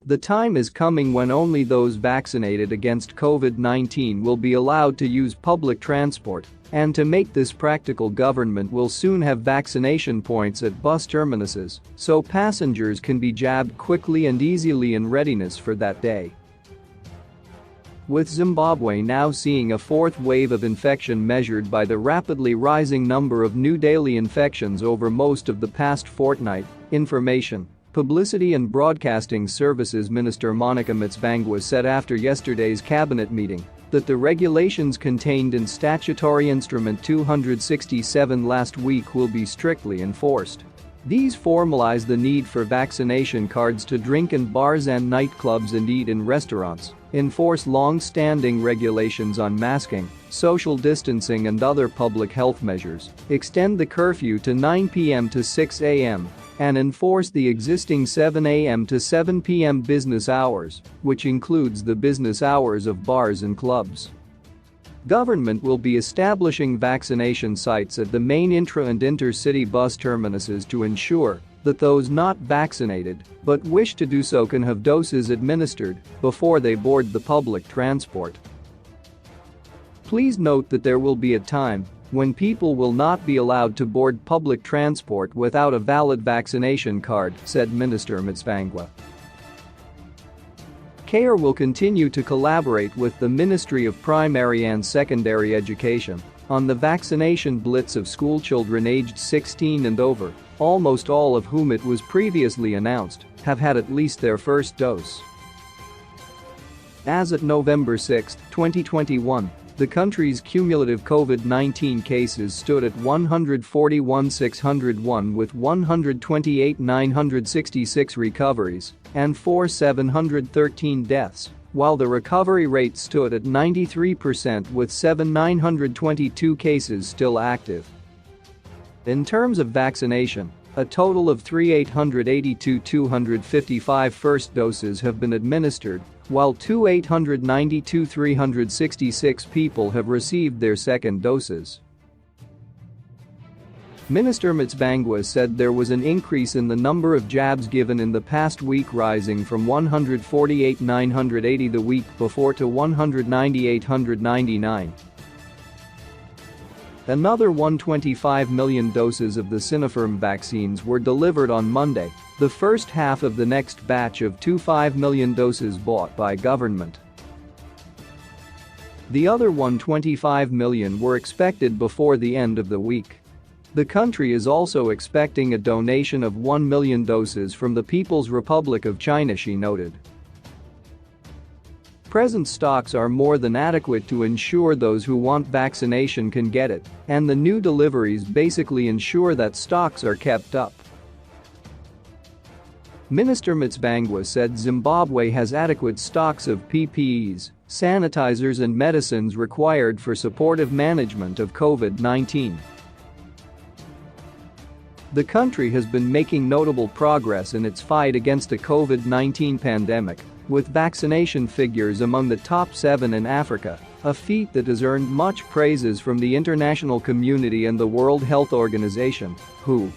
The time is coming when only those vaccinated against COVID-19 will be allowed to use public transport, and to make this practical, government will soon have vaccination points at bus terminuses so passengers can be jabbed quickly and easily in readiness for that day. With Zimbabwe now seeing a fourth wave of infection measured by the rapidly rising number of new daily infections over most of the past fortnight, Information, Publicity and Broadcasting Services Minister Monica Mtsvangwa said after yesterday's cabinet meeting that the regulations contained in Statutory Instrument 267 last week will be strictly enforced. These formalize the need for vaccination cards to drink in bars and nightclubs and eat in restaurants, enforce long-standing regulations on masking, social distancing and other public health measures, extend the curfew to 9 p.m. to 6 a.m., and enforce the existing 7 a.m. to 7 p.m. business hours, which includes the business hours of bars and clubs. Government will be establishing vaccination sites at the main intra- and intercity bus terminuses to ensure that those not vaccinated but wish to do so can have doses administered before they board the public transport. Please note that there will be a time when people will not be allowed to board public transport without a valid vaccination card, said Minister Mtsvangwa. CARE will continue to collaborate with the Ministry of Primary and Secondary Education on the vaccination blitz of schoolchildren aged 16 and over, almost all of whom, it was previously announced, have had at least their first dose. As at November 6, 2021, the country's cumulative COVID-19 cases stood at 141,601 with 128,966 recoveries and 4,713 deaths, while the recovery rate stood at 93% with 7,922 cases still active. In terms of vaccination, a total of 3,882,255 first doses have been administered, while 2,892,366 people have received their second doses. Minister Mtsvangwa said there was an increase in the number of jabs given in the past week, rising from 148,980 the week before to 190,899. Another 125 million doses of the Sinopharm vaccines were delivered on Monday, the first half of the next batch of 25 million doses bought by government. The other 125 million were expected before the end of the week. The country is also expecting a donation of 1 million doses from the People's Republic of China, she noted. Present stocks are more than adequate to ensure those who want vaccination can get it, and the new deliveries basically ensure that stocks are kept up. Minister Mtsvangwa said Zimbabwe has adequate stocks of PPEs, sanitizers and medicines required for supportive management of COVID-19. The country has been making notable progress in its fight against the COVID-19 pandemic, with vaccination figures among the top 7 in Africa, a feat that has earned much praises from the international community and the World Health Organization, WHO